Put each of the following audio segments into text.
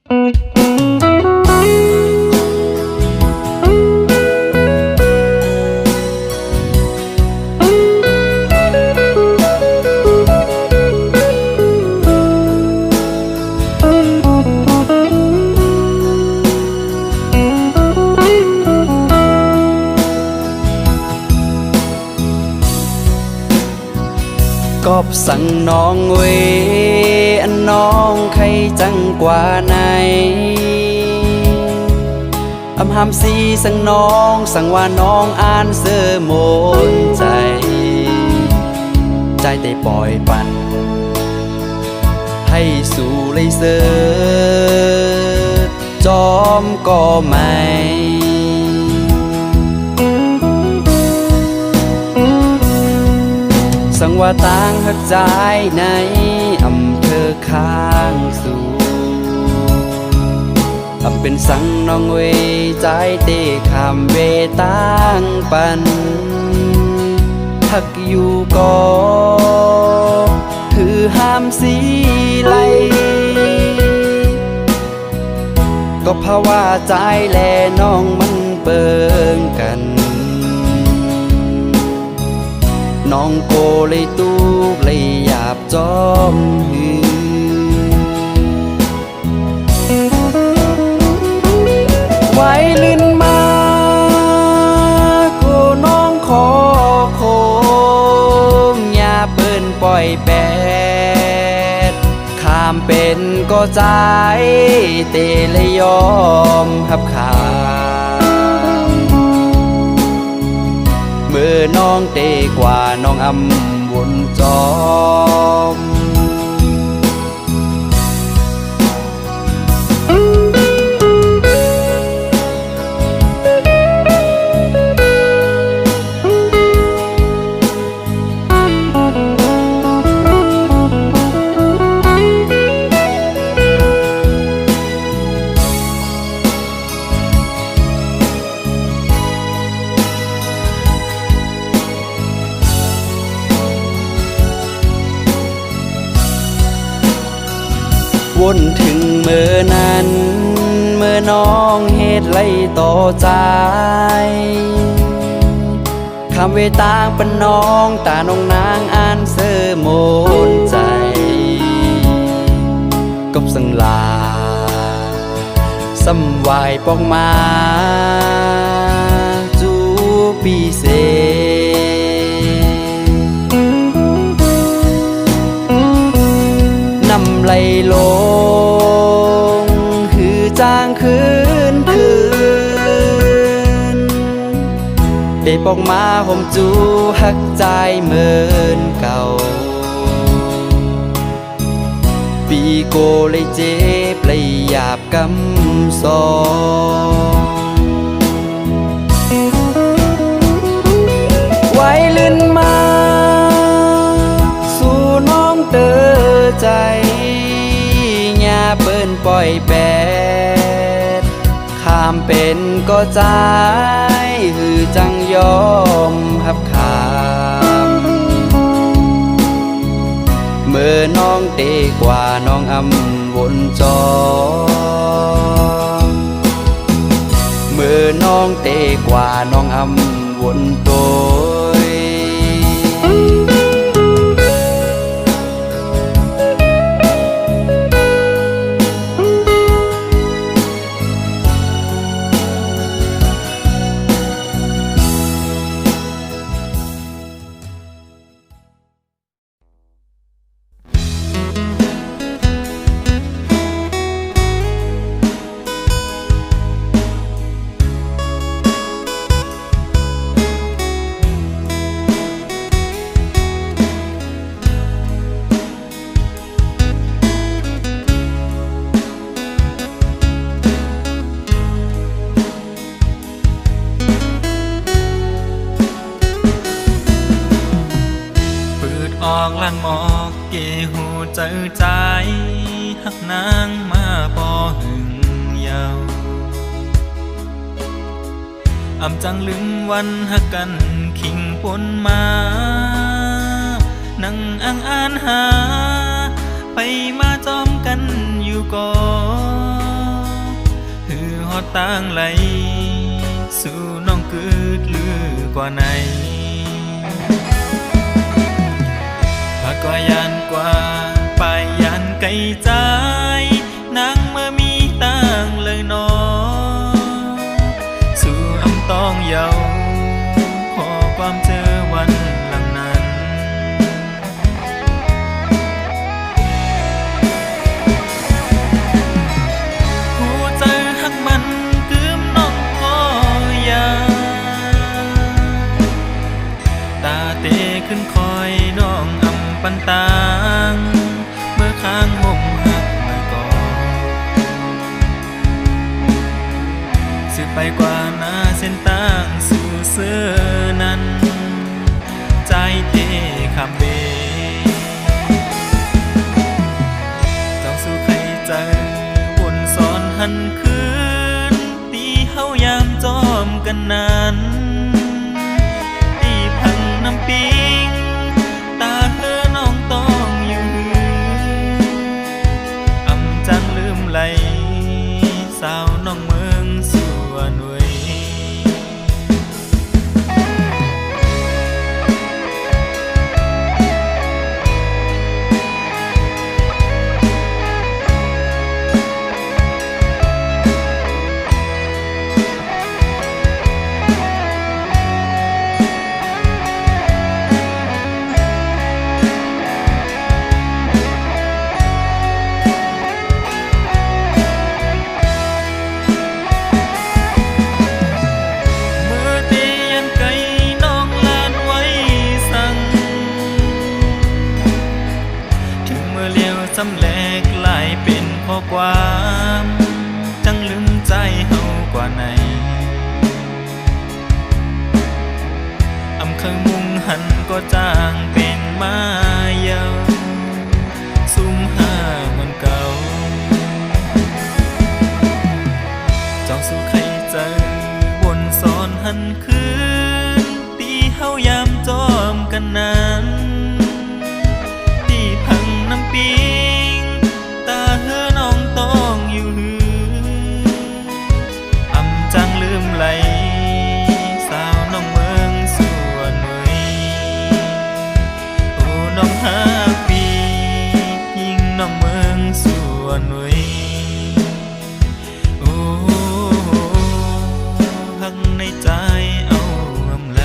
กอบสั่งน้องเวอันน้องใครจังกว่าไหนอำหามสีสั่งน้องสั่งว่าน้องอ่านเสื้อมนใจใจได้ปล่อยปันให้สู่เลยเสือจอมก็ไม่สั่งว่าต่างหักใจในอำเภอข้างสู่เป็นสั่งน้องเวใจเตะข้ามเวต่างปันหักอยู่ก็คือห้ามสีไหลก็เพราะว่าใจแลน้องมันเบิ่งกันน้องโกเลยตูกเลยหยาบจอมหือไว้ลื่นมาโกน้องขอโคมอย่าเปิ้นปล่อยแปดข้ามเป็นก็ใจเตเลยยอมหับขาเมื่อน้องเตกว่าน้องอำวนจอมวนถึงเมื่อนั้นเมื่อน้องเหตุไล่ต่อใจคำเวต่างเป็นน้องตาน้องนางอ่านเสื้อมนใจกบสังลาสำวายปองมาจูปีเซนำไหลลงหือจางคืนได้ปอกมาห่มจูหักใจเหมือนเก่าปีโกเลยเจ็บเลยหยาบกำซองไว้ลื่นมาสู่น้องเตอใจอย่าเปิ้นปล่อยแปดข้ามเป็นก็ใจหือจังยอมหับขามเมื่อน้องเตกว่าน้องอำวนจอเมื่อน้องเตกว่าน้องอำวนโตยออกลันหมอกเกหูเจอใจหักนางมาปอหึงยาวอำจังลึงวันหักกันขิงปนมานั่งอ่างอ่านหาไปมาจอมกันอยู่ก่อน ต่างไหลสู่น้องคืดลือกว่าไหนหากว่ายันกว่าไปยันไกลใจนางเมื่อมีต่างเลยนอสู่อำต้องเยาขอความเจอวันหลังนั้นหัวใจหักมันคืมน้องก็ยาตาเตขึ้นคอยน้องอำปันตางเมื่อข้างห่มหักไม่ก่อสืบไปกว่าหน้าเส้นต่างสู่เสื้อนั้นใจเทคำเบจ้องสู่ใครเจอบนสอนหันคืนตีเฮายามจอมกันนั้นตีพังน้ำปิงตาเธอน้องต้องอยู่อำจังลืมไหลสาวน้องเมืองสวนเวยสำแลกลายเป็นข้อความจังลืมใจเฮากว่าไหนอำเคยมุ่งหันก็จ้างเป็นมาเยาซุ่มห้าเหมือนเก่าจ้องสู่ใครเจอบนสอนหันคืนตีเฮายามจอมกันนั้นตีพังน้ำปีตาเธอน้องต้องอยู่อำจังลืมไหลสาวน้องเมืองสวนเวยโอ้น้องฮักปียิ่งน้องเมืองสวนเวยโอ้หักในใจเอาอำไหล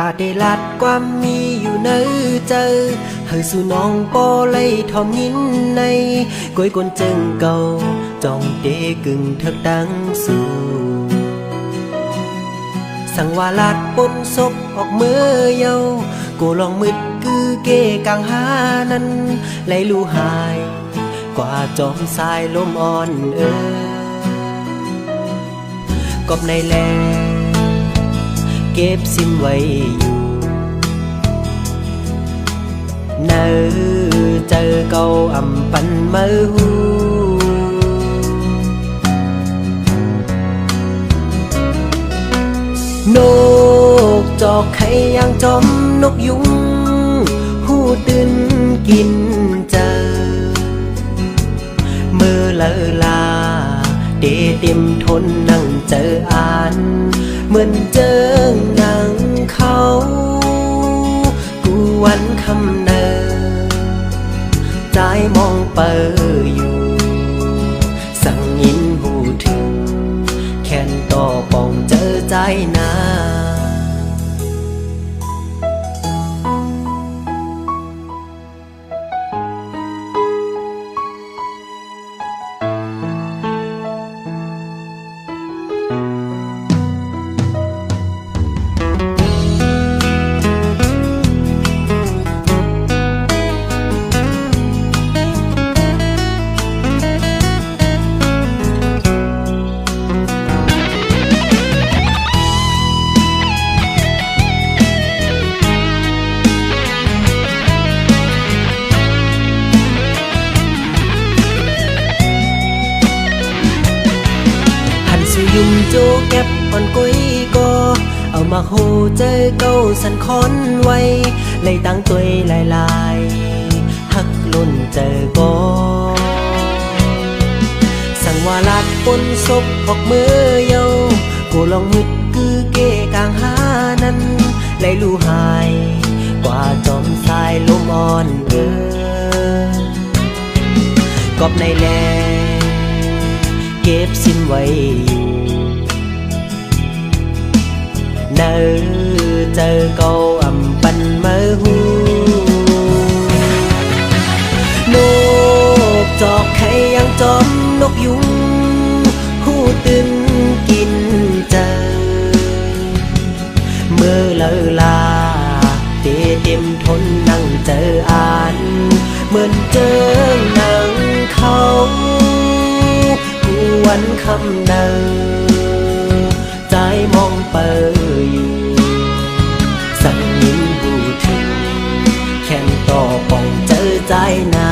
ตาได้ลัดความมีอยู่เนื้อเจอเฮยสู่น้องปอเลยทอมยินในก้อยกวนจึงเก่าจองเตกึ่งเถิกดังสู่สั่งว่าลัดปนศพออกเมื่อเยากูลองมืดคือเกกังหานั้นไหลลู่หายกว่าจอมสายลมอ่อนกบในแลเก็บซิมไว้อยู่เนื้อเจอเก่าอำปันเมื่อหูนกจอกไข่ยางจอมนกยุงหูตื่นกินเจอเมื่อเลอลาเดเต็มทนนั่งเจออ่านเหมือนเจอหนังเขากูวันคำเนอใจมองเปออยู่สั่งยินหูถึงแค่นต่อปองเจอใจนา เ ยุ่มโจแก็บอ่อนก้อยก็เอามาโหเจอเก้าสันคอนไว้เลยตั้งตัวหลายๆหักลุ่นเจอก็สั่งว่าลักปนศพออกมือเยากูลองมึดคือเกกลางหานั้นเลยลู่หายกว่าจอมสายลมอ่อนกอบในแลเก็บสิ้นไว้อยู่เนอเจอเกาอ่ำปันเมื่อหูนกจอกไข่ยังจอมนกยุงหูตึงกินเจอเมื่อเลอลาเต็มทนนั่งเจออ่านเหมือนเจอหนังเขากูวันคำเนอใจมองเปอยู่สั่งยิ้มบูถึงแค่นต่อป่องเจอใจนา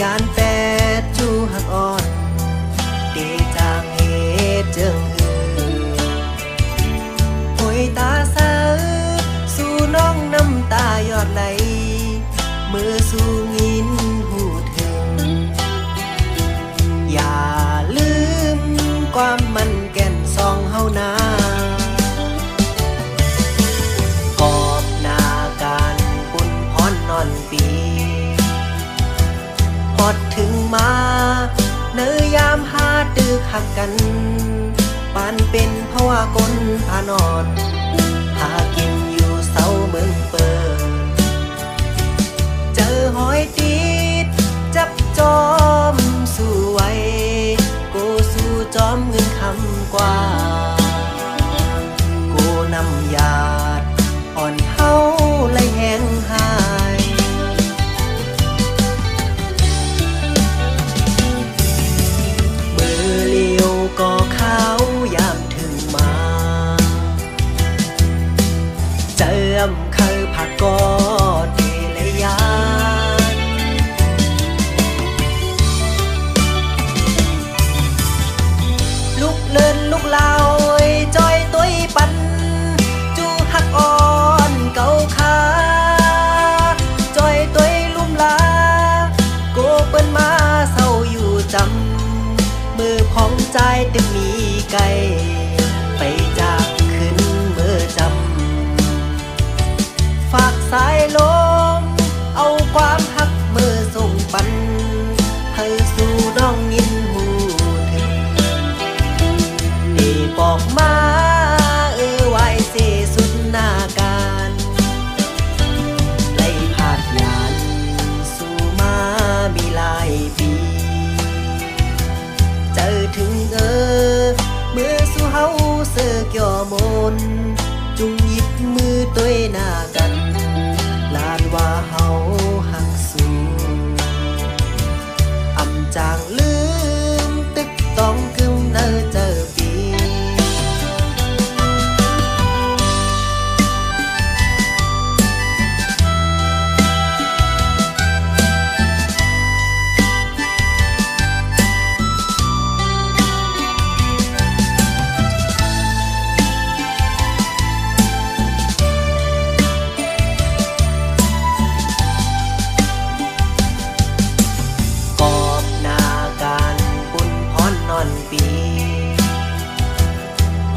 ยานแปดจูหักอ่อนเดจางเหตุเจิงหือหอยตาสาสู่น้องน้ำตายอดไหลมือสู่งินหูถึงอย่าลืมความมันแก่นซองเฮานากอบนาการปุ่นพรนอนปีพอดถึงมาเนยยามหาตึกหักกันปานเป็นเพราะว่ากลพานอนหากินอยู่เศร้าเมืองเปิดเจอหอยติดจับจอมสู้ไว้กูสู้จอมเงินคำกว่ากูนำยาดอ่อนเฮาเลยแห้งหายก็เขายามถึงมาเจิมเคยผักกอดเทเลยานลุกเลินลุกลาวจอยตุ้ยปันจูหักอ่อนเก่าขาจอยตุ้ยลุ่มลาโกเปิ้นมาเศร้าอยู่จำมือของใจตึกมีไกลไปจากขึ้นเมื่อจำฝากสายลมเอาความหักมือส่งปันให้สู่น้องยินหูถึงได้บอกมาไว้เสสุดหน้าการไล่ผาดยานสู่มามีหลายปีเจอถึงเมื่อสู่เฮาเสือกย่อมนจุงหยิบมือตัวหน้ากันลานว่าเฮาหักสู้อำจางลืมตึกต้องกึมเนอเจอปี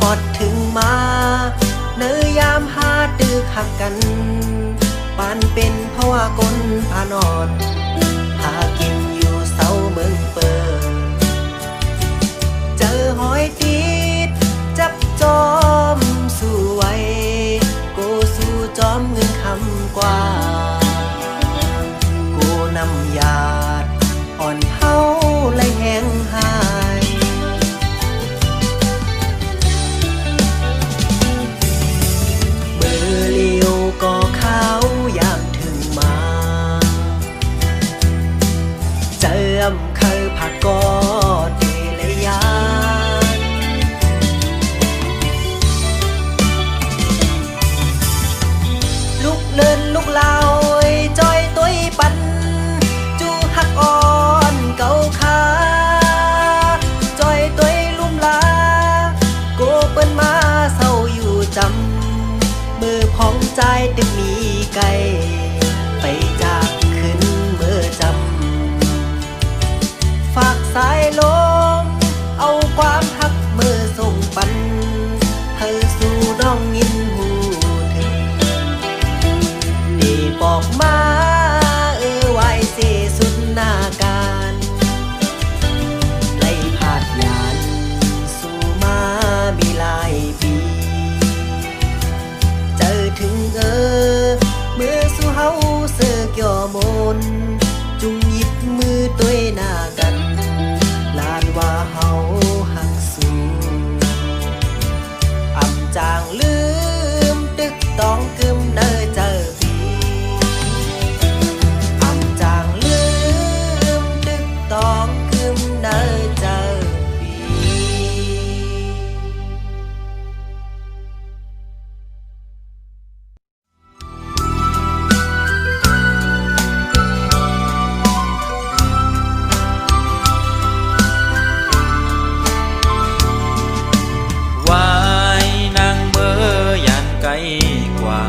พอดถึงมาเนยยามหาตึกหักกัน ปานเป็นเพราะว่าคนพานอนหากินอยู่เสาเมืองเปิดเจอหอยติดจับจอมสู้ไว้โกสู้จอมเงินคำกว่าโกนำยาดอ่อนเฮาและแห้งหายมือเลี้ยวก็ข้าวยามถึงมาเจิมเคยผักกอดเดลยานลูกเลินลูกลาวจอยตุ้ยปันจูหักอ่อนเก่าขาจอยตุ้ยลุ่มลาโกเปิ้นมาเศร้าอยู่จำมือพองใจตึกมีไกลไปจากขึ้นเมื่อจำฝากสายลมเอาความหักมือส่งปันเธอสู่น้องยินหูถึงดีบอกมาไว้เสสุดหน้าการไล่ผาดยานสู่มามีหลายปีเจอถึงเมื่อสู่เฮาเสือกย่อมนจุงหยิบมือตัวหน้ากันลานว่าเฮาหักสูอำจางลืมตึกต้องกึมเนอเจอปีอำจางลืมตึกต้องกึมเนอเจอปี วายนางเมื่อยานไกลกว่า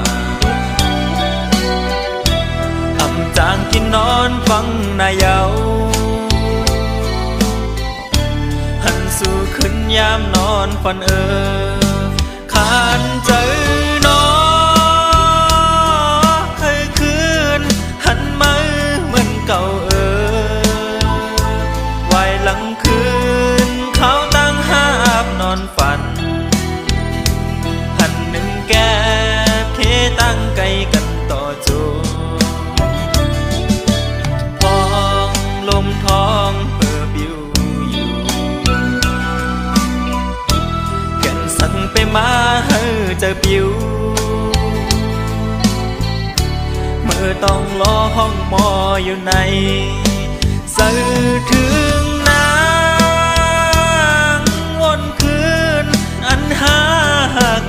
อำจางกินนอนฟังนายเยาหันสู่ขึ้นยามนอนฝันขานเจอนอเคยคืนหันมาเหมือนเก่าไว้หลังคืนเขาตั้งหาบนอนฝันหันหนึ่งแก้เคตั้งไกลกันต่อจูทองลมทองเพื่อบิวอยู่แก่นสั่งไปมาให้เจอปิวเมื่อต้องรอห้องมออยู่ในสื่อถึงนางวนคืนอันหา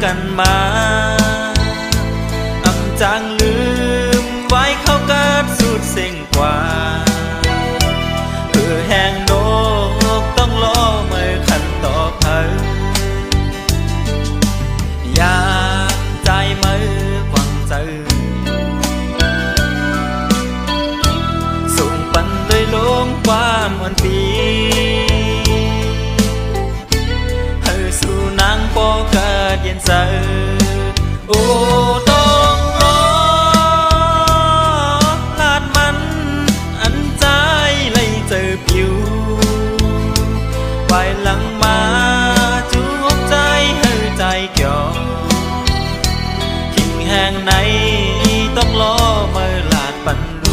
กันมาอำจางลืมไว้เขากัดสุดเส้งกว่าเพื่อแห้งโนกต้องรอเมื่อขันต่อเพิ่นยามใจมือกวางเจอส่งปันเลยลงความอ่อนปีให้สู่นางปอเกิดเย็นเสอโอ้ต้องรอลาดมันอันใจเลยเจอผิวไปหลังมาจูบใจให้ใจเกี่ยวขิงแห่งไหนต้องรอเมื่อลาดปันดู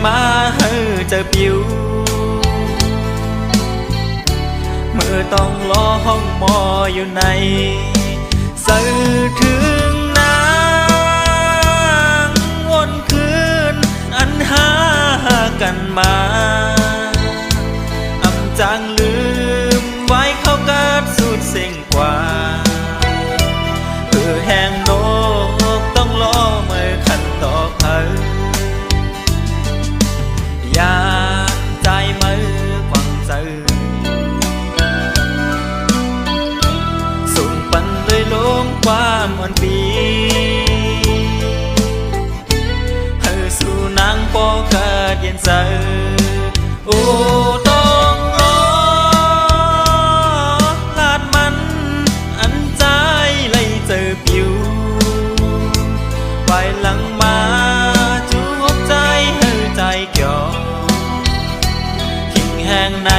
มาให้เจอปิวเมื่อต้องรอห้องมออยู่ในสื่อถึง ามอ่อนปีเฮอสู่นางปอเกิดเย็นใจโอ้ต้องรอลาดมันอันใจเลยเจอผิวไปหลังมาจูบใจเฮอใจเกี่ยวทิ้งแห่งไหน